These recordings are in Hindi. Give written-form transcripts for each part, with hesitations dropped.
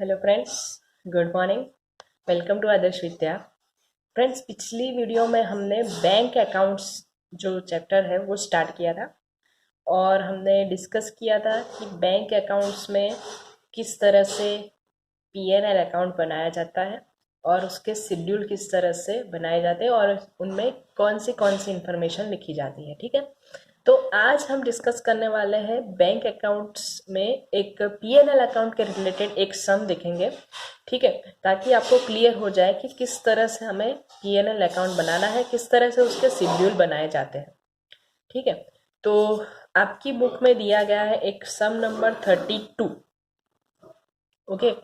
Hello friends, good morning. Welcome to Adarsh Vidya. Friends, पिछली वीडियो में हमने बैंक अकाउंट्स जो चैप्टर है वो स्टार्ट किया था और हमने डिस्कस किया था कि बैंक अकाउंट्स में किस तरह से पीएनएल अकाउंट बनाया जाता है और उसके शेड्यूल किस तरह से बनाए जाते हैं और उनमें कौन सी इंफॉर्मेशन लिखी जाती है। ठीक है, तो आज हम डिस्कस करने वाले हैं बैंक अकाउंट्स में एक पीएनएल अकाउंट के रिलेटेड एक सम देखेंगे। ठीक है, ताकि आपको क्लियर हो जाए कि किस तरह से हमें पीएनएल अकाउंट बनाना है, किस तरह से उसके शेड्यूल बनाए जाते हैं। ठीक है, तो आपकी बुक में दिया गया है एक सम नंबर 32। ओके,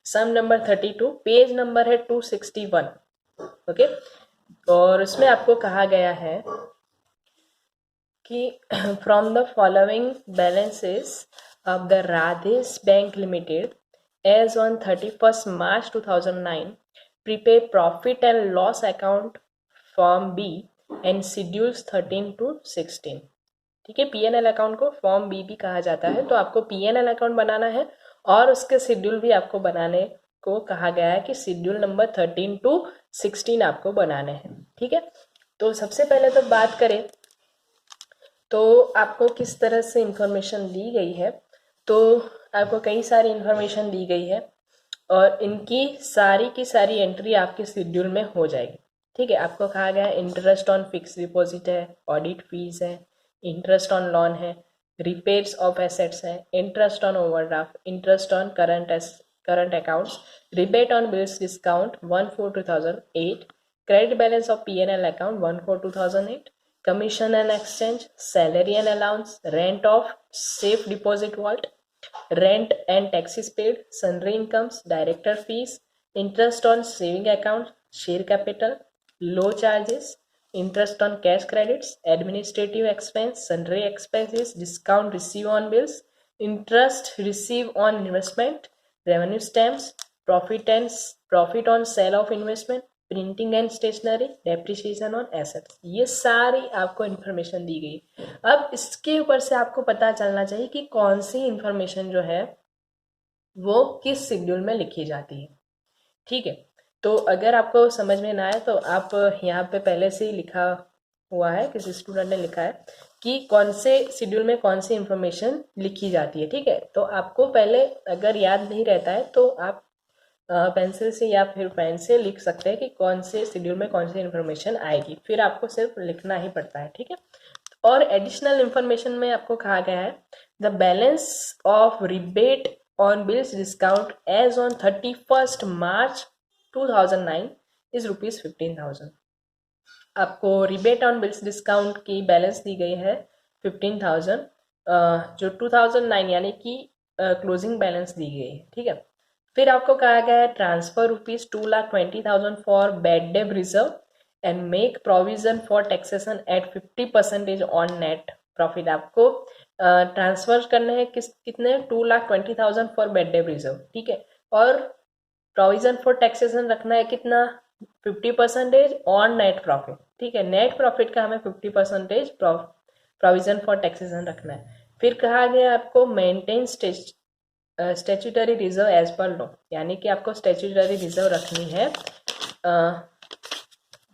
सम नंबर 32, पेज नंबर है 261। ओके, और उसमें आपको कहा गया है कि from the following balances of the Radhesh bank limited as on 31st March 2009 prepare profit and loss account form B and schedules 13 to 16। ठीक है, पीएनएल अकाउंट को फॉर्म बी भी कहा जाता है। तो आपको पीएनएल अकाउंट बनाना है और उसके शेड्यूल भी आपको बनाने को कहा गया है कि शेड्यूल नंबर 13 to 16 आपको बनाने हैं। ठीक है, तो सबसे पहले तो बात करें तो आपको किस तरह से इंफॉर्मेशन दी गई है। तो आपको कई सारी इंफॉर्मेशन दी गई है और इनकी सारी की सारी एंट्री आपके शेड्यूल में हो जाएगी। ठीक है, आपको कहा गया है इंटरेस्ट ऑन फिक्स डिपॉजिट है, ऑडिट फीस है, इंटरेस्ट ऑन लोन है, रिपेयर्स ऑफ एसेट्स है, interest on overdraft, interest on current accounts, rebate on bills discount 1/4/2008, credit balance of PNL account 1/4/2008, commission and exchange, salary and allowance, rent of safe deposit vault, rent and taxes paid, sundry incomes, director fees, interest on saving account, share capital, low charges, interest on cash credits, administrative expense, sundry expenses, discount received on bills, interest received on investment, revenue stamps, profit on sale of investment, printing and stationery, depreciation on assets, ये सारी आपको इन्फॉर्मेशन दी गई। अब इसके ऊपर से आपको पता चलना चाहिए कि कौन सी इन्फॉर्मेशन जो है वो किस शेड्यूल में लिखी जाती है। ठीक है, तो अगर आपको समझ में ना आए तो आप यहाँ पे पहले से ही लिखा हुआ है, किसी स्टूडेंट ने लिखा है कि कौन से शेड्यूल में कौन सी इन्फॉर्मेशन लिखी जाती है। ठीक है, तो आपको पहले अगर याद नहीं रहता है तो आप पेंसिल से या फिर पेन से लिख सकते हैं कि कौन से शेड्यूल में कौन सी इन्फॉर्मेशन आएगी, फिर आपको सिर्फ लिखना ही पड़ता है। ठीक है, और एडिशनल इन्फॉर्मेशन में आपको कहा गया है the balance of rebate on bills discount as on 31st March 2009 is ₹15,000। आपको रिबेट ऑन बिल्स डिस्काउंट की बैलेंस दी गई है 15,000, जो 2009 यानी कि क्लोजिंग बैलेंस दी गई है। ठीक है, फिर आपको कहा गया है transfer ₹2,20,000 for bad debt reserve and make provision for taxation at 50% on net profit. आपको ट्रांसफर करने हैं कितने 2,20,000 फॉर बैड डेब रिजर्व। ठीक है, और प्रोविजन फॉर टैक्सेशन रखना है कितना 50% ऑन नेट प्रॉफिट। ठीक है, नेट प्रॉफिट का हमें 50% प्रोविजन फॉर टैक्सेशन रखना है। फिर कहा गया आपको maintain statutory reserve as per law, यानी कि आपको स्टेचुटरी रिजर्व रखनी है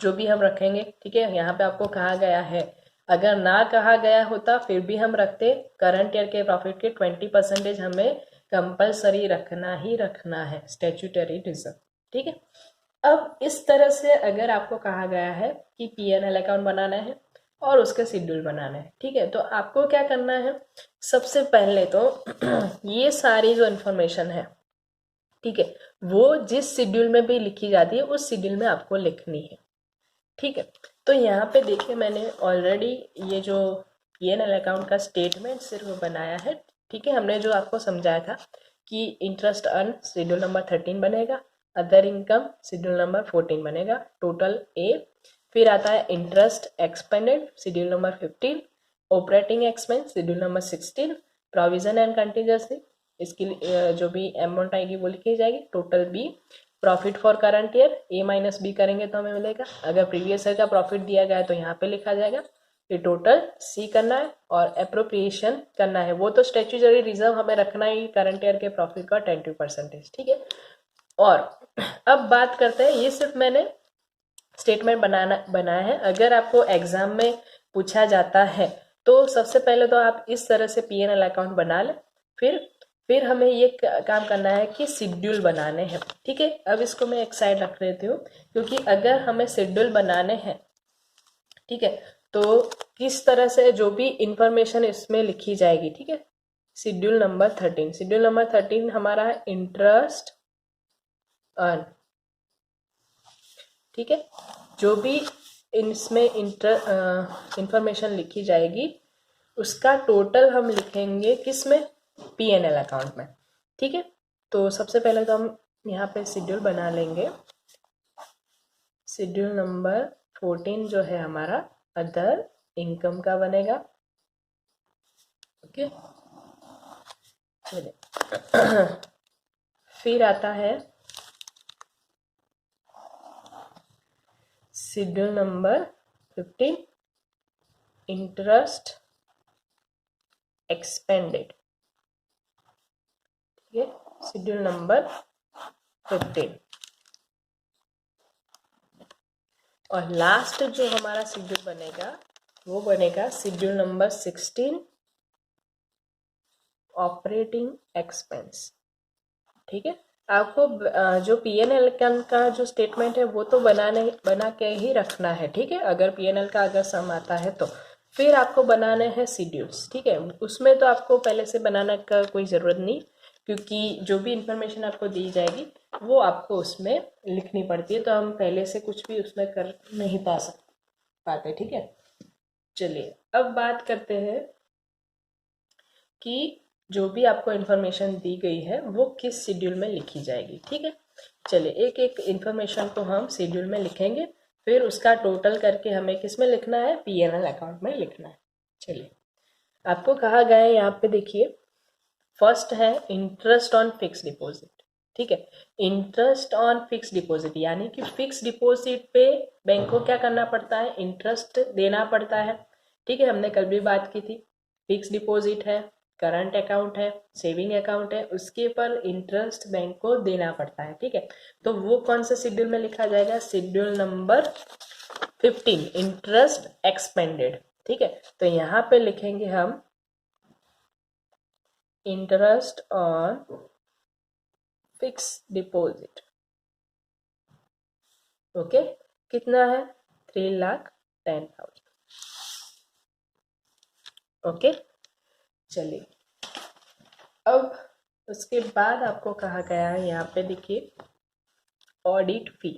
जो भी हम रखेंगे। ठीक है, यहाँ पे आपको कहा गया है, अगर ना कहा गया होता फिर भी हम रखते, करंट ईयर के प्रॉफिट के 20% हमें कंपलसरी रखना ही रखना है स्टेचुटरी रिजर्व। ठीक है, अब इस तरह से अगर आपको कहा गया है कि पीएनएल अकाउंट बनाना है और उसका शेड्यूल बनाना है। ठीक है, तो आपको क्या करना है, सबसे पहले तो ये सारी जो इन्फॉर्मेशन है, ठीक है, वो जिस शेड्यूल में भी लिखी जाती है उस शेड्यूल में आपको लिखनी है। ठीक है, तो यहाँ पे देखिए मैंने ऑलरेडी ये जो पीएनएल अकाउंट का स्टेटमेंट सिर्फ बनाया है। ठीक है, हमने जो आपको समझाया था कि इंटरेस्ट अर्न शेड्यूल नंबर 13 बनेगा, अदर इनकम शेड्यूल नंबर 14 बनेगा, टोटल ए, फिर आता है interest expended schedule number 15, operating expense schedule number 16, provision and contingency इसकी जो भी अमाउंट आएगी वो लिखी जाएगी, total B, profit for current year A minus B करेंगे तो हमें मिलेगा, अगर प्रीवियस ईयर का प्रॉफिट दिया गया है तो यहाँ पे लिखा जाएगा, ये टोटल सी करना है और अप्रोप्रिएशन करना है। वो तो स्टैट्यूटरी रिजर्व हमें रखना ही करंट ईयर के प्रॉफिट का 10%, ठीक है। और अब बात करते हैं, ये सिर्फ मैंने स्टेटमेंट बनाया है। अगर आपको एग्जाम में पूछा जाता है तो सबसे पहले तो आप इस तरह से P&L अकाउंट बना लें, फिर हमें ये काम करना है कि शेड्यूल बनाने हैं, ठीक है। अब इसको मैं एक साइड रख लेती हूँ, क्योंकि अगर हमें शेड्यूल बनाने हैं, ठीक है, तो किस तरह से जो भी इंफॉर्मेशन इसमें लिखी जाएगी, ठीक है। शेड्यूल नंबर 13 हमारा है इंटरेस्ट अर्न, ठीक है। जो भी इसमें इंफॉर्मेशन लिखी जाएगी उसका टोटल हम लिखेंगे किस में, P&L अकाउंट में, ठीक है। तो सबसे पहले तो हम यहाँ पे शेड्यूल बना लेंगे। शेड्यूल नंबर 14 जो है हमारा अदर इनकम का बनेगा, ओके। चलिए फिर आता है शेड्यूल नंबर 15 इंटरेस्ट एक्सपेंडेड, ठीक है। शेड्यूल नंबर 15 और लास्ट जो हमारा शेड्यूल बनेगा वो बनेगा शेड्यूल नंबर 16 ऑपरेटिंग एक्सपेंस, ठीक है। आपको जो P&L का जो स्टेटमेंट है वो तो बना के ही रखना है, ठीक है। अगर P&L का अगर सम आता है तो फिर आपको बनाने हैं शेड्यूल्स, ठीक है। उसमें तो आपको पहले से बनाने का कोई ज़रूरत नहीं, क्योंकि जो भी इंफॉर्मेशन आपको दी जाएगी वो आपको उसमें लिखनी पड़ती है, तो हम पहले से कुछ भी उसमें कर नहीं पाते, ठीक है। चलिए अब बात करते हैं कि जो भी आपको इन्फॉर्मेशन दी गई है वो किस शेड्यूल में लिखी जाएगी, ठीक है। चलिए एक एक इन्फॉर्मेशन को हम शेड्यूल में लिखेंगे, फिर उसका टोटल करके हमें किस में लिखना है, P&L अकाउंट में लिखना है। चलिए आपको कहा गया है यहाँ पे, देखिए फर्स्ट है इंटरेस्ट ऑन फिक्स डिपॉजिट, ठीक है। इंटरेस्ट ऑन फिक्स डिपॉजिट यानी कि फिक्स डिपॉजिट पे बैंक को क्या करना पड़ता है, इंटरेस्ट देना पड़ता है, ठीक है। हमने कल भी बात की थी, फिक्स डिपॉजिट है, करंट अकाउंट है, सेविंग अकाउंट है, उसके पर इंटरेस्ट बैंक को देना पड़ता है, ठीक है। तो वो कौन से शेड्यूल में लिखा जाएगा, शेड्यूल नंबर 15 इंटरेस्ट एक्सपेंडेड, ठीक है। तो यहाँ पे लिखेंगे हम interest on fix deposit, okay. कितना है, 3,10,000, ओके। चलिए अब उसके बाद आपको कहा गया है यहाँ पे, देखिए ऑडिट फी,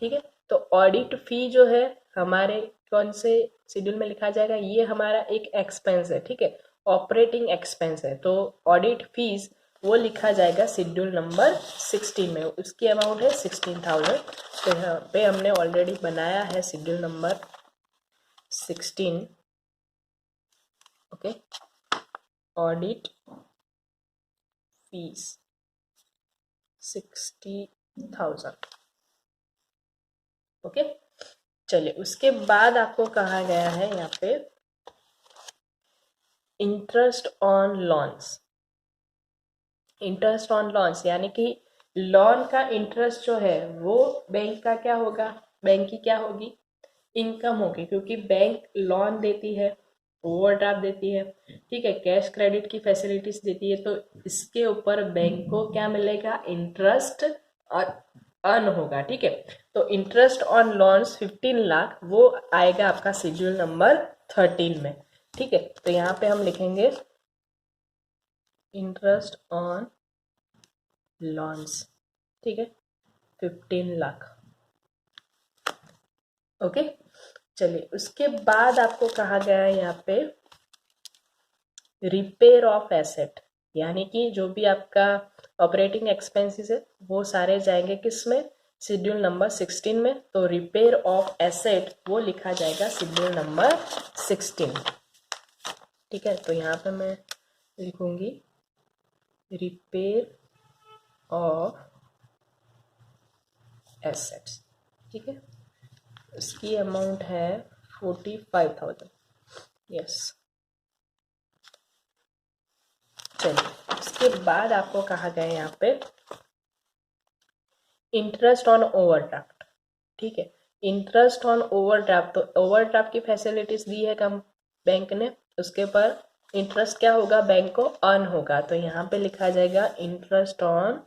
ठीक है। तो ऑडिट फी जो है हमारे कौन से शेड्यूल में लिखा जाएगा, ये हमारा एक एक्सपेंस है, ठीक है, ऑपरेटिंग एक्सपेंस है। तो ऑडिट फीस वो लिखा जाएगा शेड्यूल नंबर 16 में, उसकी अमाउंट है 16,000। तो यहाँ पे हमने ऑलरेडी बनाया है schedule number 16, okay. Audit fees 60,000, okay. चलिए उसके बाद आपको कहा गया है यहाँ पे interest on loans, interest on loans यानी कि लोन का इंटरेस्ट जो है वो बैंक का क्या होगा, बैंक की क्या होगी, इनकम होगी, क्योंकि बैंक लोन देती है, ओवरड्राफ्ट देती है, ठीक है, कैश क्रेडिट की फैसिलिटीज देती है, तो इसके ऊपर बैंक को क्या मिलेगा, इंटरेस्ट अर्न होगा, ठीक है। तो इंटरेस्ट ऑन लोन्स 15 लाख वो आएगा आपका शेड्यूल नंबर 13 में, ठीक है। तो यहाँ पे हम लिखेंगे इंटरेस्ट ऑन लॉन्स, ठीक है, 15 लाख, ओके। चलिए उसके बाद आपको कहा गया है यहाँ पे रिपेयर ऑफ एसेट, यानी कि जो भी आपका ऑपरेटिंग एक्सपेंसेस है वो सारे जाएंगे किस में, शेड्यूल नंबर 16 में। तो रिपेयर ऑफ एसेट वो लिखा जाएगा शेड्यूल नंबर 16, ठीक है। तो यहाँ पे मैं लिखूंगी रिपेयर ऑफ एसेट्स, ठीक है। उसकी अमाउंट है 45,000। यस, चलिए उसके बाद आपको कहा गया यहाँ पे इंटरेस्ट ऑन ओवरड्राफ्ट। ठीक है, इंटरेस्ट ऑन ओवरड्राफ्ट, तो ओवरड्राफ्ट की फैसिलिटीज दी है कम बैंक ने, उसके पर इंटरेस्ट क्या होगा, बैंक को अर्न होगा। तो यहाँ पे लिखा जाएगा interest on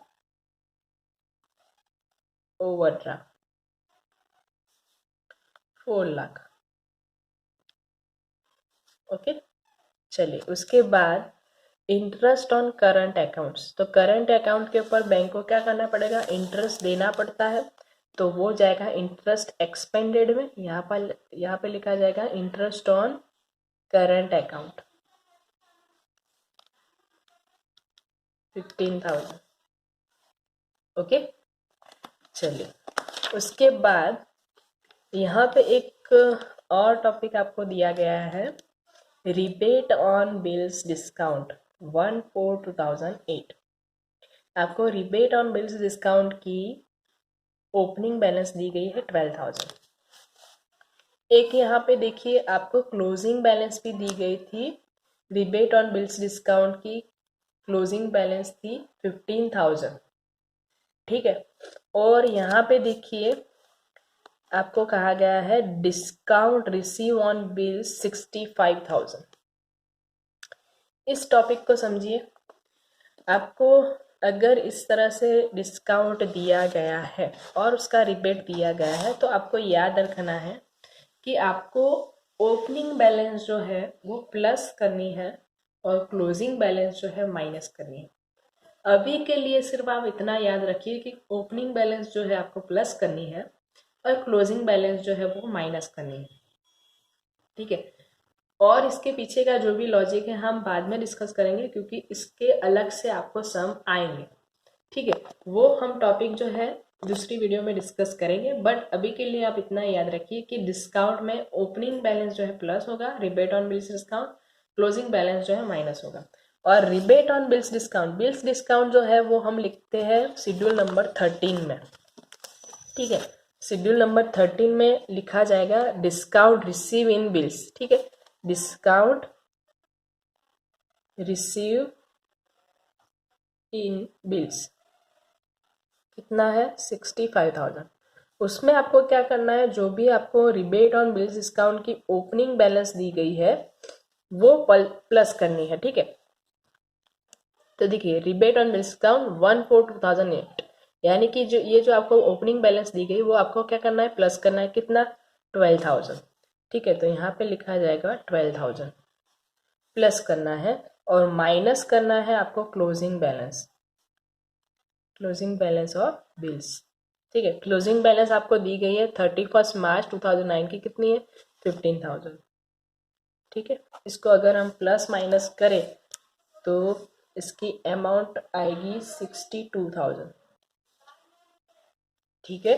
overdraft 4 lakh. Okay, चलिए उसके बाद इंटरेस्ट ऑन करंट अकाउंट्स, तो करंट अकाउंट के ऊपर बैंक को क्या करना पड़ेगा, इंटरेस्ट देना पड़ता है। तो वो जाएगा इंटरेस्ट एक्सपेंडेड में, यहाँ पे लिखा जाएगा interest on current account 15,000। Okay, चलिए उसके बाद यहाँ पे एक और टॉपिक आपको दिया गया है, रिबेट ऑन बिल्स डिस्काउंट 1/4/2008। आपको रिबेट ऑन बिल्स डिस्काउंट की ओपनिंग बैलेंस दी गई है 12,000। एक यहाँ पे देखिए आपको क्लोजिंग बैलेंस भी दी गई थी, रिबेट ऑन बिल्स डिस्काउंट की क्लोजिंग बैलेंस थी 15,000। ठीक है, और यहाँ पे देखिए आपको कहा गया है डिस्काउंट रिसीव ऑन बिल 65,000। इस टॉपिक को समझिए, आपको अगर इस तरह से डिस्काउंट दिया गया है और उसका रिबेट दिया गया है तो आपको याद रखना है कि आपको ओपनिंग बैलेंस जो है वो प्लस करनी है और क्लोजिंग बैलेंस जो है माइनस करनी है। अभी के लिए सिर्फ आप इतना याद रखिए कि ओपनिंग बैलेंस जो है आपको प्लस करनी है और क्लोजिंग बैलेंस जो है वो माइनस करनी है। ठीक है, और इसके पीछे का जो भी लॉजिक है हम बाद में डिस्कस करेंगे, क्योंकि इसके अलग से आपको सम आएंगे। ठीक है, वो हम टॉपिक जो है दूसरी वीडियो में डिस्कस करेंगे, बट अभी के लिए आप इतना याद रखिए कि डिस्काउंट में ओपनिंग बैलेंस जो है प्लस होगा, rebate on bills discount, closing balance जो है माइनस होगा। और रिबेट ऑन बिल्स डिस्काउंट जो है वो हम लिखते हैं शेड्यूल नंबर 13 में। ठीक है, शेड्यूल नंबर 13 में लिखा जाएगा डिस्काउंट रिसीव इन बिल्स। ठीक है, डिस्काउंट रिसीव इन बिल्स कितना है, 65,000। उसमें आपको क्या करना है, जो भी आपको रिबेट ऑन बिल्स डिस्काउंट की ओपनिंग बैलेंस दी गई है वो प्लस करनी है। ठीक है, तो देखिए रिबेट ऑन डिस्काउंट 1/4/2008, यानी कि जो आपको ओपनिंग बैलेंस दी गई वो आपको क्या करना है, प्लस करना है, कितना, 12,000। ठीक है, तो यहाँ पे लिखा जाएगा 12,000 प्लस करना है और माइनस करना है आपको क्लोजिंग बैलेंस ऑफ बिल्स। ठीक है, क्लोजिंग बैलेंस आपको दी गई है 31 मार्च 2009 की, कितनी है, 15,000। ठीक है, इसको अगर हम प्लस माइनस करें तो इसकी अमाउंट आएगी 62,000। ठीक है,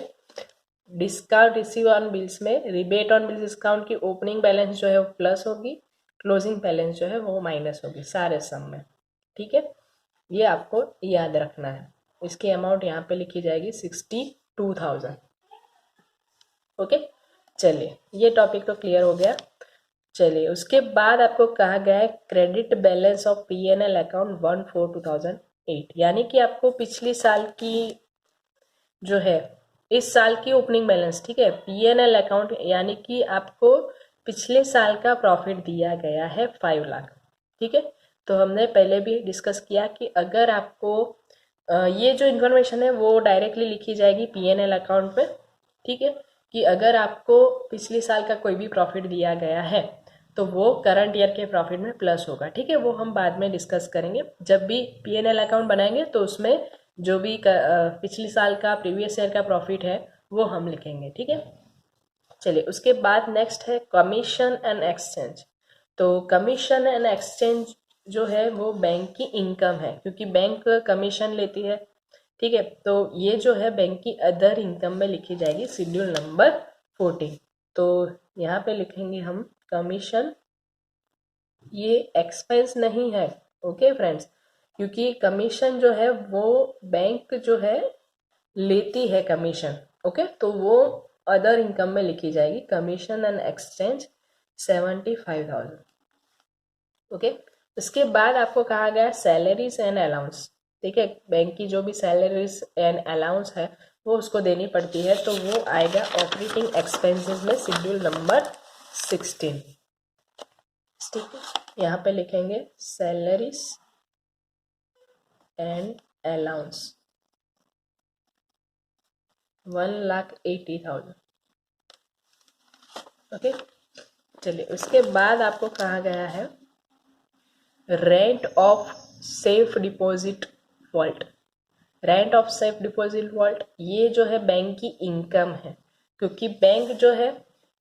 डिस्काउंट रिसीव ऑन बिल्स में रिबेट ऑन बिल्स डिस्काउंट की ओपनिंग बैलेंस जो है वो प्लस होगी, क्लोजिंग बैलेंस जो है वो माइनस होगी सारे सम में। ठीक है, ये आपको याद रखना है। इसकी अमाउंट यहाँ पे लिखी जाएगी 62,000। ओके, चलिए ये टॉपिक तो क्लियर हो गया। चलिए उसके बाद आपको कहा गया है credit balance of P&L account 1/4/2008, यानी कि आपको पिछली साल की जो है इस साल की ओपनिंग बैलेंस, ठीक है, P&L अकाउंट, यानी कि आपको पिछले साल का प्रॉफिट दिया गया है 5 लाख। ठीक है, तो हमने पहले भी डिस्कस किया कि अगर आपको ये जो इन्फॉर्मेशन है वो डायरेक्टली लिखी जाएगी P&L अकाउंट पे। ठीक है, कि अगर आपको पिछले साल का कोई भी प्रॉफिट दिया गया है तो वो करंट ईयर के प्रॉफिट में प्लस होगा। ठीक है, वो हम बाद में डिस्कस करेंगे, जब भी P&L अकाउंट बनाएंगे तो उसमें जो भी पिछले साल का प्रीवियस ईयर का प्रॉफिट है वो हम लिखेंगे। ठीक है, चलिए उसके बाद नेक्स्ट है कमीशन एंड एक्सचेंज। तो कमीशन एंड एक्सचेंज जो है वो बैंक की इनकम है, क्योंकि बैंक कमीशन लेती है। ठीक है, तो ये जो है बैंक की अदर इनकम में लिखी जाएगी शेड्यूल नंबर 14। तो यहाँ पे लिखेंगे हम कमीशन, ये एक्सपेंस नहीं है। ओके फ्रेंड्स, क्योंकि कमीशन जो है वो बैंक जो है लेती है कमीशन। ओके, तो वो अदर इनकम में लिखी जाएगी, कमीशन एंड एक्सचेंज 75,000। ओके, उसके बाद आपको कहा गया सैलरीज एंड अलाउंस। ठीक है, बैंक की जो भी सैलरीज एंड अलाउंस है वो उसको देनी पड़ती है, तो वो आएगा ऑपरेटिंग एक्सपेंसेस में शेड्यूल नंबर 16। ठीक है, यहाँ पे लिखेंगे सैलरीज एंड अलाउंस 1,80,000। ओके, चलिए उसके बाद आपको कहा गया है rent of safe deposit vault. Rent of safe deposit vault ये जो है बैंक की इनकम है, क्योंकि बैंक जो है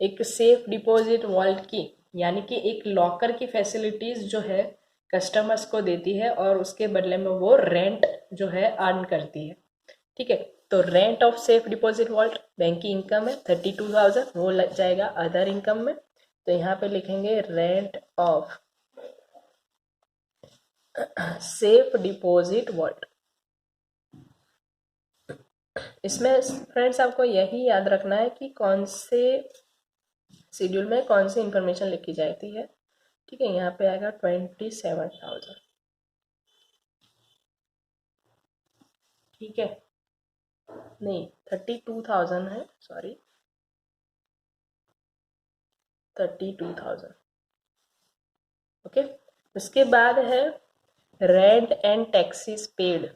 एक सेफ डिपॉजिट वॉल्ट की यानी कि एक लॉकर की फैसिलिटीज जो है कस्टमर्स को देती है और उसके बदले में वो रेंट जो है अर्न करती है। ठीक है, तो rent of safe deposit vault bank की इनकम है 32,000, वो लग जाएगा अदर इनकम में। तो यहाँ पे लिखेंगे rent of safe deposit vault. इसमें फ्रेंड्स आपको यही याद रखना है कि कौन से शेड्यूल में कौन सी इंफॉर्मेशन लिखी जाती है। ठीक है, यहाँ पे आएगा 27,000। ठीक है, नहीं 32,000 है, सॉरी 32,000। ओके, उसके बाद है रेंट एंड टैक्सेस पेड।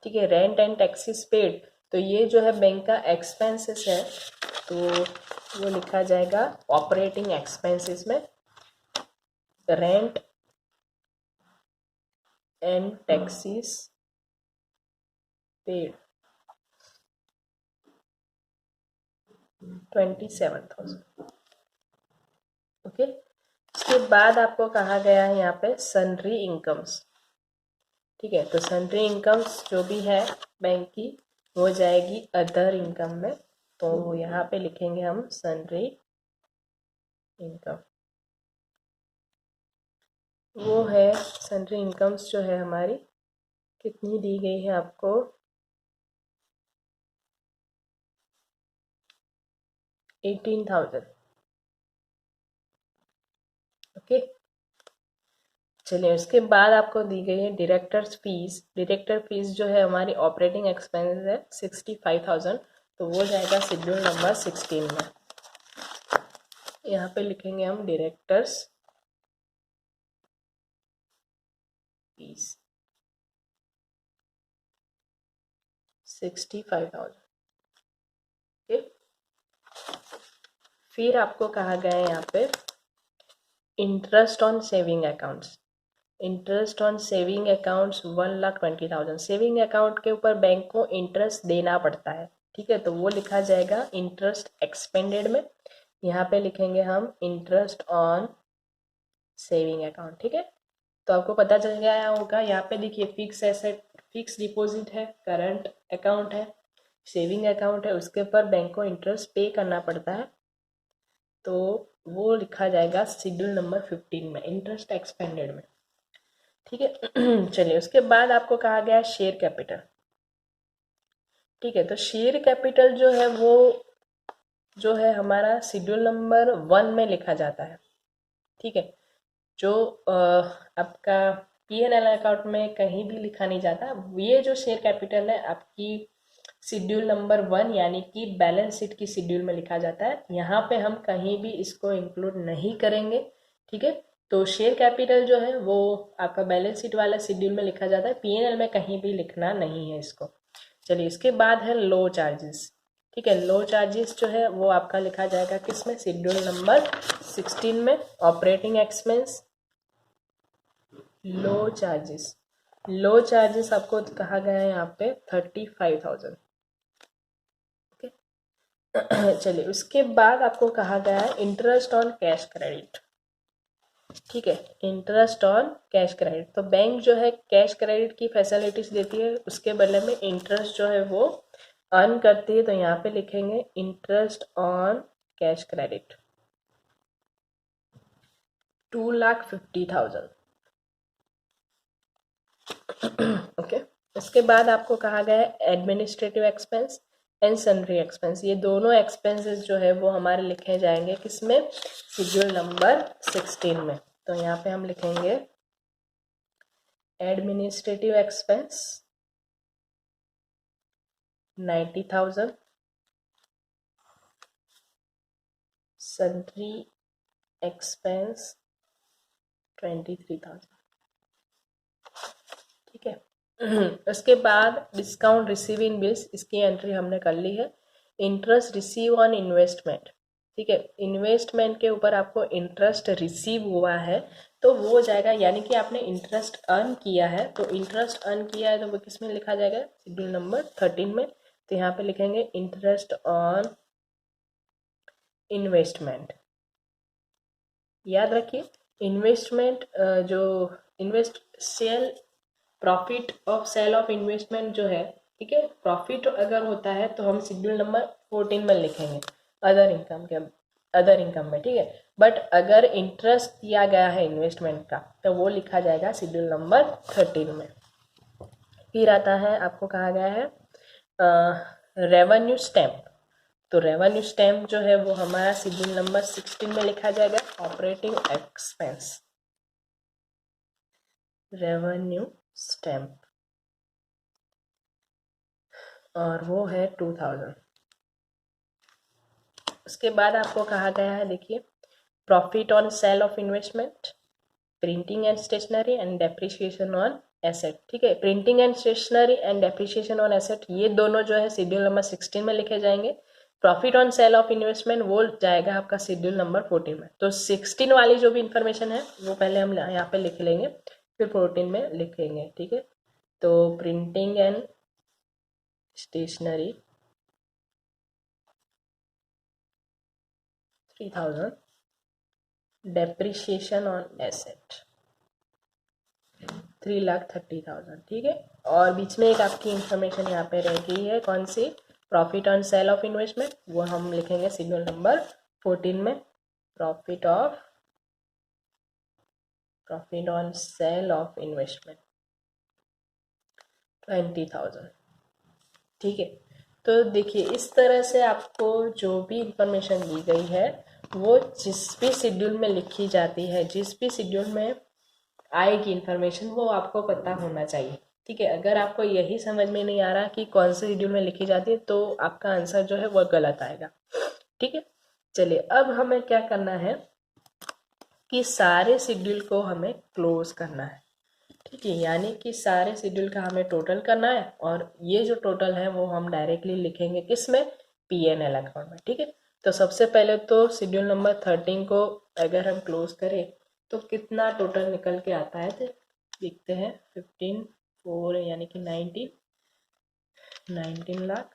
ठीक है, रेंट एंड टैक्सेस पेड, तो ये जो है बैंक का एक्सपेंसेस है, तो वो लिखा जाएगा ऑपरेटिंग एक्सपेंसेस में rent and taxes paid 27,000। Okay, उसके बाद आपको कहा गया है यहाँ पे सन्ड्री इनकम्स। ठीक है, तो सन्ड्री इनकम्स जो भी है बैंक की वो जाएगी अदर इनकम में, तो यहाँ पे लिखेंगे हम सन्ड्री इनकम। वो है सन्ड्री इनकम्स जो है हमारी कितनी दी गई है आपको, 18,000। ओके, चलिए उसके बाद आपको दी गई है डायरेक्टर्स फीस। डायरेक्टर फीस जो है हमारी ऑपरेटिंग एक्सपेंस है 65,000, तो वो जाएगा शेड्यूल नंबर 16 में। यहाँ पे लिखेंगे हम डायरेक्टर्स फीस 65,000। ओके, फिर आपको कहा गया है यहाँ पे interest on saving accounts. Interest on saving accounts 1,20,000। Saving account के ऊपर बैंक को इंटरेस्ट देना पड़ता है। ठीक है, तो वो लिखा जाएगा इंटरेस्ट एक्सपेंडेड में। यहाँ पे लिखेंगे हम इंटरेस्ट ऑन सेविंग अकाउंट। ठीक है, तो आपको पता चल गया होगा, यहाँ पे देखिए फिक्स एसेट, फिक्स डिपॉजिट है, करंट अकाउंट है, सेविंग अकाउंट है, उसके ऊपर बैंक को इंटरेस्ट पे करना पड़ता है, तो वो लिखा जाएगा शेड्यूल नंबर 15 में इंटरेस्ट एक्सपेंडेड में। ठीक है, चलिए उसके बाद आपको कहा गया शेयर कैपिटल। ठीक है, तो शेयर कैपिटल जो है वो जो है हमारा शेड्यूल नंबर 1 में लिखा जाता है। ठीक है, जो आपका P&L अकाउंट में कहीं भी लिखा नहीं जाता। ये जो शेयर कैपिटल है आपकी शेड्यूल नंबर 1 यानी कि बैलेंस शीट की शेड्यूल में लिखा जाता है। यहाँ पे हम कहीं भी इसको इंक्लूड नहीं करेंगे। ठीक है, तो शेयर कैपिटल जो है वो आपका बैलेंस शीट वाला शेड्यूल में लिखा जाता है, P&L में कहीं भी लिखना नहीं है इसको। चलिए इसके बाद है लो चार्जेस। ठीक है, लो चार्जेस जो है वो आपका लिखा जाएगा किसमें, शेड्यूल नंबर 16 में ऑपरेटिंग एक्सपेंस लो चार्जेस। लो चार्जेस आपको कहा गया है यहाँ पे 35,000। ओके, चलिए उसके बाद आपको कहा गया है इंटरेस्ट ऑन कैश क्रेडिट। ठीक है, इंटरेस्ट ऑन कैश क्रेडिट, तो बैंक जो है कैश क्रेडिट की फैसिलिटीज देती है, उसके बदले में इंटरेस्ट जो है वो अर्न करती है, तो यहाँ पे लिखेंगे interest on cash credit 2,50,000। Okay, उसके बाद आपको कहा गया है administrative expense. And sundry expense, ये दोनों एक्सपेंसेस जो है वो हमारे लिखे जाएंगे किसमें, शेड्यूल नंबर 16 में। तो यहाँ पे हम लिखेंगे एडमिनिस्ट्रेटिव एक्सपेंस 90,000, सन्ड्री एक्सपेंस 23,000। ठीक है। उसके बाद डिस्काउंट रिसीव इन बिल्स, इसकी एंट्री हमने कर ली है। इंटरेस्ट रिसीव ऑन इन्वेस्टमेंट, ठीक है, इन्वेस्टमेंट के ऊपर आपको इंटरेस्ट रिसीव हुआ है तो वो हो जाएगा, यानी कि आपने इंटरेस्ट अर्न किया है, तो इंटरेस्ट अर्न किया है तो वो किस में लिखा जाएगा, शेड्यूल नंबर 13 में। तो यहाँ पे लिखेंगे इंटरेस्ट ऑन इन्वेस्टमेंट। याद रखिए इन्वेस्टमेंट जो invest sale profit of sale of investment जो है, ठीक है, प्रॉफिट अगर होता है तो हम शेड्यूल नंबर 14 में लिखेंगे अदर इनकम में, ठीक है। बट अगर इंटरेस्ट दिया गया है इन्वेस्टमेंट का तो वो लिखा जाएगा शेड्यूल नंबर 13 में। फिर आता है, आपको कहा गया है रेवेन्यू स्टैम्प, तो रेवेन्यू स्टैम्प जो है वो हमारा शेड्यूल नंबर 16 में लिखा जाएगा ऑपरेटिंग एक्सपेंस, रेवेन्यू स्टैम्प, और वो है 2000। उसके बाद आपको कहा गया है, देखिए, profit on sale of investment, printing and stationery and depreciation on asset, ठीक है। Printing and stationery and depreciation on asset ये दोनों जो है शेड्यूल नंबर 16 में लिखे जाएंगे। Profit on sale of investment वो जाएगा आपका शेड्यूल नंबर 14 में। तो 16 वाली जो भी इंफॉर्मेशन है वो पहले हम यहाँ पे लिख लेंगे, फिर 14 में लिखेंगे, ठीक है। तो printing and stationery 3000, depreciation on asset 3,30,000, ठीक है। और बीच में एक आपकी इंफॉर्मेशन यहाँ पे रह गई है, कौन सी, profit on sale of investment, वो हम लिखेंगे शेड्यूल नंबर 14 में, profit on sale of investment 20,000, ठीक है। तो देखिए इस तरह से आपको जो भी इंफॉर्मेशन दी गई है वो जिस भी शेड्यूल में लिखी जाती है, जिस भी शेड्यूल में आएगी इंफॉर्मेशन, वो आपको पता होना चाहिए, ठीक है। अगर आपको यही समझ में नहीं आ रहा कि कौन से शेड्यूल में लिखी जाती है तो आपका आंसर जो है वो गलत आएगा, ठीक है। चलिए अब हमें क्या करना है कि सारे शेड्यूल को हमें क्लोज करना है, ठीक है, यानी कि सारे शेड्यूल का हमें टोटल करना है, और ये जो टोटल है वो हम डायरेक्टली लिखेंगे किसमें, P&L अकाउंट में, ठीक है। तो सबसे पहले तो शेड्यूल नंबर 13 को अगर हम क्लोज करें तो कितना टोटल निकल के आता है, तो देखते हैं 15,4 यानी कि 19 लाख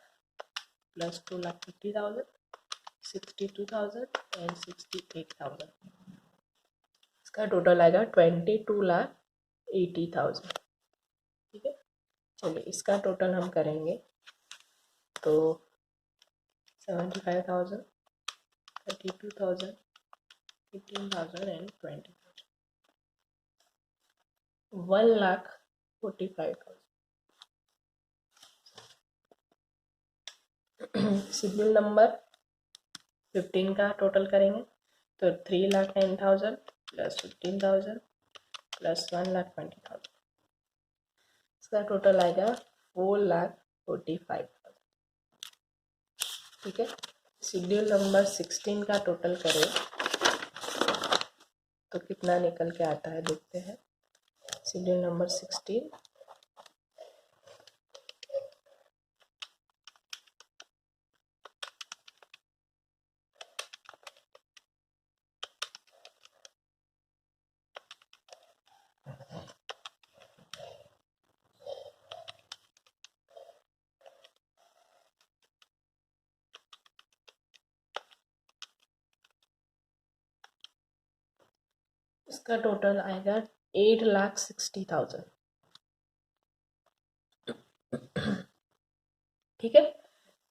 प्लस 2,50,000 62,000 एंड 68,000, इसका टोटल आएगा 22,80,000, ठीक है। चलिए इसका टोटल हम करेंगे तो 75,000 32,000 15,000 एंड 20,000 1,45,000। शेड्यूल नंबर 15 का टोटल करेंगे तो 3,10,000 प्लस 15,000 प्लस 1,20,000, इसका टोटल आएगा 4,45,000, ठीक है। शेड्यूल नंबर 16 का टोटल करें तो कितना निकल के आता है, देखते हैं। शेड्यूल नंबर 16 इसका टोटल आएगा 8,60,000, ठीक है।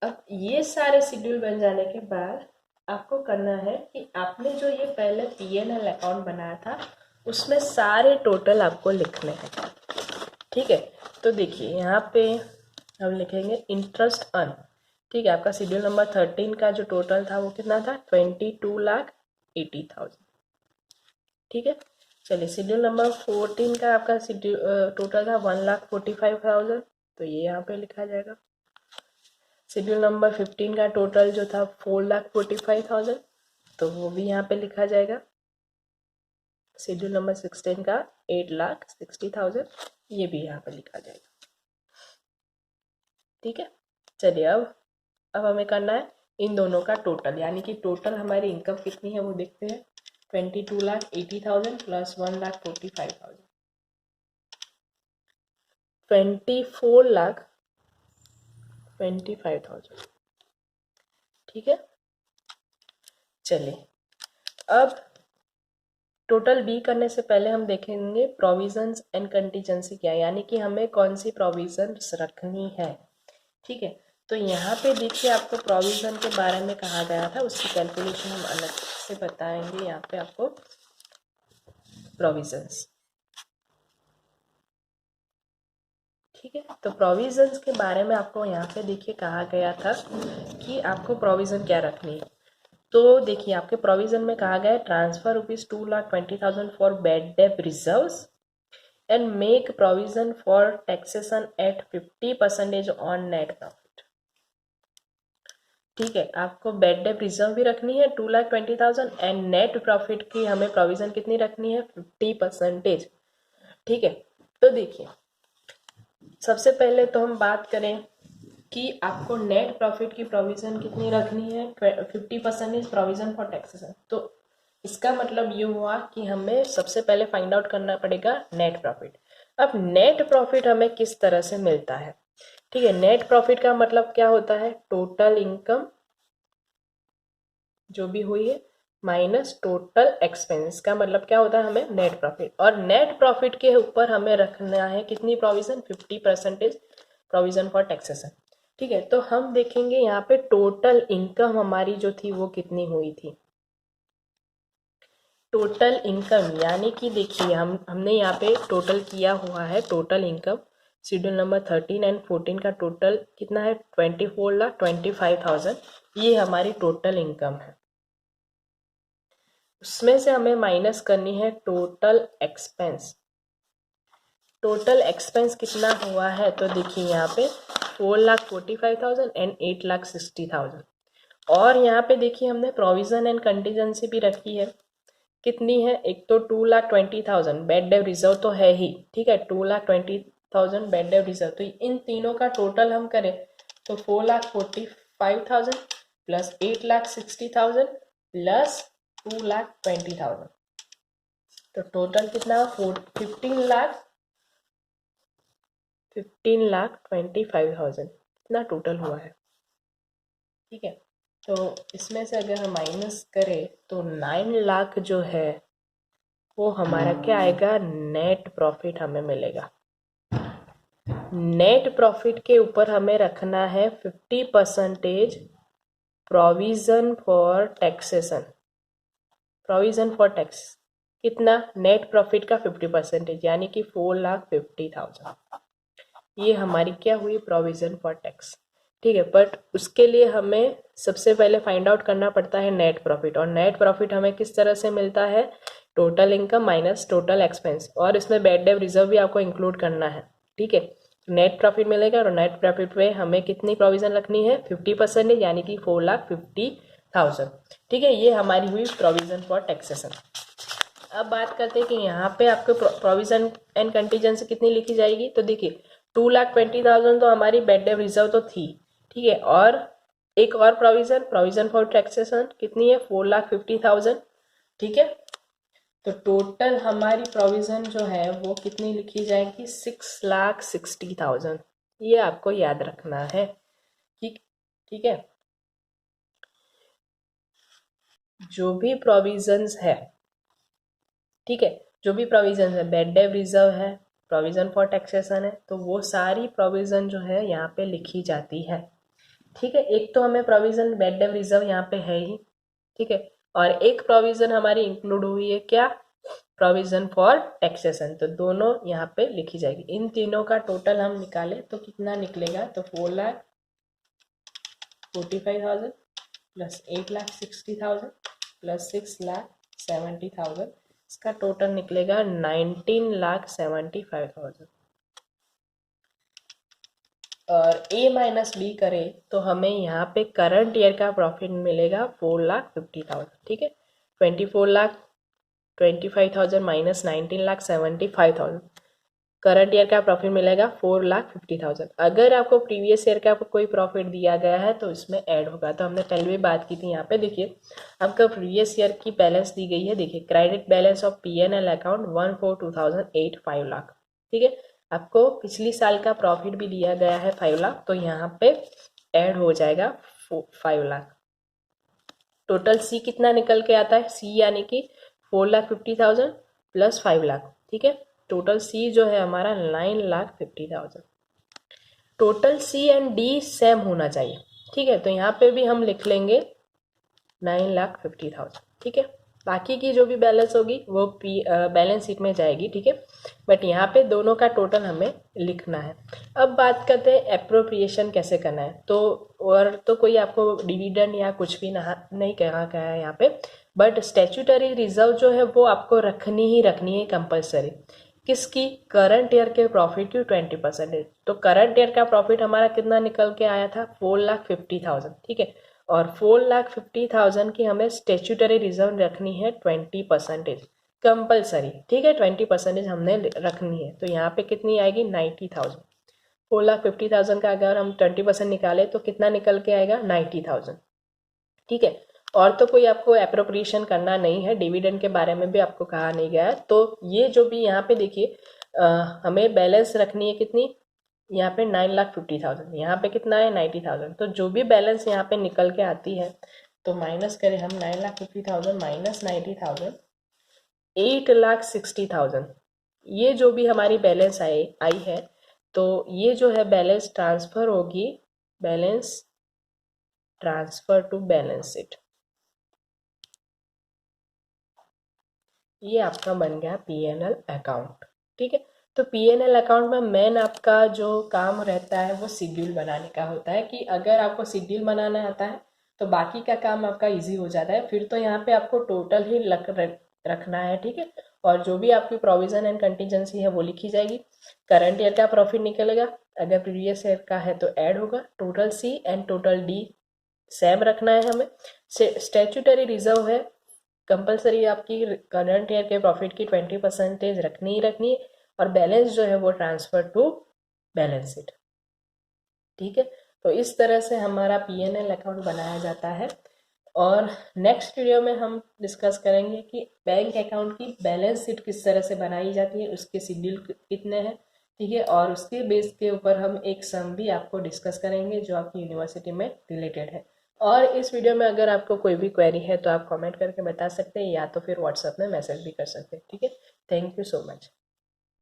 अब ये सारे शेड्यूल बन जाने के बाद आपको करना है कि आपने जो ये पहले P&L अकाउंट बनाया था उसमें सारे टोटल आपको लिखने हैं, ठीक है। तो देखिए यहाँ पे हम लिखेंगे इंटरेस्ट अर्न, ठीक है, आपका शेड्यूल नंबर 13 का जो टोटल था वो कितना था, 22,80,000। ठीक है, चलिए शेड्यूल नंबर 14 का आपका टोटल था 1,45,000, तो ये यहाँ पे लिखा जाएगा। शेड्यूल नंबर 15 का टोटल जो था 4,45,000, तो वो भी यहाँ पे लिखा जाएगा। शेड्यूल नंबर 16 का 8,60,000, ये भी यहाँ पे लिखा जाएगा। ठीक है, चलिए अब हमें करना है इन दोनों का टोटल, यानी कि टोटल हमारी इनकम कितनी है वो देखते हैं। 22,80,000 प्लस 1,45,000, 24,25,000। ठीक है, चलिए अब टोटल बी करने से पहले हम देखेंगे प्रोविजंस एंड कंटीजेंसी क्या है, यानी कि हमें कौन सी प्रोविजंस रखनी है। ठीक है, तो यहाँ पे देखिए आपको प्रोविज़न के बारे में कहा गया था, उसकी कैलकुलेशन हम अलग से बताएंगे। यहाँ पे आपको प्रोविजंस, ठीक है, तो प्रोविजंस के बारे में आपको यहाँ पे देखिए कहा गया था कि आपको प्रोविज़न क्या रखनी है। तो देखिए आपके प्रोविज़न में कहा गया है transfer ₹2,20,000 for bad debt reserves and make provision for taxation at 50% on net profit. ठीक है, आपको बैड डेट रिजर्व भी रखनी है 2,20,000 एंड नेट प्रॉफिट की हमें प्रोविजन कितनी रखनी है, 50%। ठीक है, तो देखिए सबसे पहले तो हम बात करें कि आपको नेट प्रॉफिट की प्रोविजन कितनी रखनी है, 50% प्रोविजन फॉर टैक्सेशन। तो इसका मतलब ये हुआ कि हमें सबसे पहले फाइंड आउट करना पड़ेगा नेट प्रॉफिट। अब नेट प्रॉफिट हमें किस तरह से मिलता है। ठीक है, नेट प्रॉफिट का मतलब क्या होता है, टोटल इनकम जो भी हुई है माइनस टोटल एक्सपेंस का मतलब क्या होता है हमें नेट प्रॉफिट। और नेट प्रॉफिट के ऊपर हमें रखना है कितनी प्रोविजन, 50% प्रोविजन फॉर टैक्सेशन। ठीक है, तो हम देखेंगे यहाँ पे टोटल इनकम हमारी जो थी वो कितनी हुई थी। टोटल इनकम यानी कि देखिए हमने यहाँ पे टोटल किया हुआ है total income. Schedule number 13 and 14 का टोटल कितना है, 24,25,000। ये हमारी टोटल इनकम है। उसमें से हमें माइनस करनी है टोटल एक्सपेंस। टोटल एक्सपेंस कितना हुआ है, तो देखिए यहाँ पे 4,45,000 एंड 8,60,000। और यहाँ पे देखिए हमने प्रोविजन एंड कंटीजेंसी भी रखी है, कितनी है, एक तो 2,20,000 बैड डेट रिजर्व तो है ही। ठीक है, 2,20,000 बैड डेट रिजर्व, तो इन तीनों का टोटल हम करें तो 4,45,000 प्लस 8,60,000 प्लस 2,20,000, तो टोटल कितना, 15,25,000 इतना टोटल हुआ है। ठीक है, तो इसमें से अगर हम माइनस करें तो 9 लाख जो है वो हमारा क्या आएगा, नेट प्रॉफिट हमें मिलेगा। नेट प्रॉफिट के ऊपर हमें रखना है 50% provision for taxation. Provision for tax कितना, नेट प्रॉफिट का 50% यानी कि 4,50,000। ये हमारी क्या हुई, प्रोविजन फॉर टैक्स। ठीक है, बट उसके लिए हमें सबसे पहले फाइंड आउट करना पड़ता है नेट प्रॉफिट। और नेट प्रॉफिट हमें किस तरह से मिलता है, total income minus total expense, और इसमें बैड डेट रिजर्व भी आपको इंक्लूड करना है। ठीक है, नेट प्रॉफिट मिलेगा और नेट प्रॉफिट में हमें कितनी प्रोविजन रखनी है, 50% यानी कि 4,50,000। ठीक है, ये हमारी हुई प्रोविजन फॉर टैक्सेशन। अब बात करते हैं कि यहाँ पे आपको प्रोविजन एंड कंटीजेंसी कितनी लिखी जाएगी। तो देखिए 2,20,000 तो हमारी बैड डेट रिजर्व तो थी। ठीक है, और एक और प्रोविजन फॉर टैक्सेशन कितनी है, 4,50,000। ठीक है, तो टोटल हमारी प्रोविजन जो है वो कितनी लिखी जाएगी, 6,60,000। ये आपको याद रखना है। ठीक ठीक है, जो भी प्रोविजंस है, ठीक है, जो भी प्रोविजन है, बैड डेट रिजर्व है, प्रोविजन फॉर टैक्सेशन है, तो वो सारी प्रोविजन जो है यहाँ पे लिखी जाती है। ठीक है, एक तो हमें प्रोविजन बैड डेट रिजर्व यहाँ पे है ही। ठीक है, और एक प्रोविजन हमारी इंक्लूड हुई है क्या, प्रोविजन फॉर टैक्सेशन, तो दोनों यहाँ पे लिखी जाएगी। इन तीनों का टोटल हम निकाले तो कितना निकलेगा, तो 4,00,000 45,000 प्लस 8,60,000 प्लस 6,70,000, इसका टोटल निकलेगा 19,75,000। और ए माइनस बी करें तो हमें यहाँ पे करंट ईयर का प्रॉफिट मिलेगा 4,50,000। ठीक है, 24,25,000 माइनस 19,75,000, करंट ईयर का प्रॉफिट मिलेगा 4,50,000। अगर आपको प्रीवियस ईयर का कोई प्रॉफिट दिया गया है तो इसमें ऐड होगा। तो हमने पहले भी बात की थी, यहाँ पे देखिए आपका प्रीवियस ईयर की बैलेंस दी गई है। देखिए credit balance of P&L account 142,008 5 lakh. ठीक है, आपको पिछली साल का प्रॉफिट भी दिया गया है 5 लाख, तो यहाँ पे ऐड हो जाएगा 5 लाख। टोटल सी कितना निकल के आता है, सी यानी कि 4,50,000 प्लस 5 लाख। ठीक है, टोटल सी जो है हमारा 9,50,000। Total C and D same होना चाहिए। ठीक है, तो यहाँ पे भी हम लिख लेंगे 9,50,000। ठीक है, बाकी की जो भी बैलेंस होगी वो बैलेंस शीट में जाएगी। ठीक है, बट यहाँ पे दोनों का टोटल हमें लिखना है। अब बात करते हैं एप्रोप्रिएशन कैसे करना है। तो और तो कोई आपको डिविडेंड या कुछ भी नहीं कहना है यहाँ पे, बट स्टैट्यूटरी रिजर्व जो है वो आपको रखनी है कंपलसरी। किसकी, करंट ईयर के प्रॉफिट की 20%। तो करंट ईयर का प्रॉफिट हमारा कितना निकल के आया था, 4,50,000। ठीक है, और 4,50,000 की हमें स्टेचुटरी रिजर्व रखनी है 20% कंपलसरी। ठीक है, 20% हमने रखनी है। तो यहाँ पे कितनी आएगी, 90,000। 4,50,000 का अगर हम 20% निकाले तो कितना निकल के आएगा, 90,000। ठीक है, और तो कोई आपको एप्रोप्रिएशन करना नहीं है। डिविडेंड के बारे में भी आपको कहा नहीं गया है। तो ये जो भी यहाँ पे देखिए हमें बैलेंस रखनी है कितनी, यहाँ पे 9,50,000, यहाँ पे कितना है 90,000। तो जो भी बैलेंस यहाँ पे निकल के आती है तो माइनस करें हम 9,50,000 माइनस 90,000, 8,60,000। ये जो भी हमारी बैलेंस आई है, तो ये जो है बैलेंस ट्रांसफर होगी, balance transfer to balance sheet. ये आपका बन गया P&L अकाउंट। ठीक है, तो P&L अकाउंट में मेन आपका जो काम रहता है वो शेड्यूल बनाने का होता है, कि अगर आपको शेड्यूल बनाना आता है तो बाकी का काम आपका इजी हो जाता है। फिर तो यहाँ पे आपको टोटल ही रखना है। ठीक है, और जो भी आपकी प्रोविजन एंड कंटीजेंसी है वो लिखी जाएगी। करंट ईयर का प्रॉफिट निकलेगा, अगर प्रीवियस ईयर का है तो ऐड होगा। Total C and total D same रखना है हमें। स्टैट्यूटरी रिजर्व है कंपलसरी, आपकी करंट ईयर के प्रॉफिट की 20% रखनी ही रखनी है, और बैलेंस जो है वो ट्रांसफर टू बैलेंस शीट। ठीक है, तो इस तरह से हमारा P&L अकाउंट बनाया जाता है। और नेक्स्ट वीडियो में हम डिस्कस करेंगे कि बैंक अकाउंट की बैलेंस शीट किस तरह से बनाई जाती है, उसके शेड्यूल कितने हैं। ठीक है, और उसके बेस के ऊपर हम एक सम भी आपको डिस्कस करेंगे जो आपकी यूनिवर्सिटी में रिलेटेड है। और इस वीडियो में अगर आपको कोई भी क्वेरी है तो आप कमेंट करके बता सकते हैं, या तो फिर व्हाट्सएप में मैसेज भी कर सकते हैं। ठीक है, थैंक यू सो मच।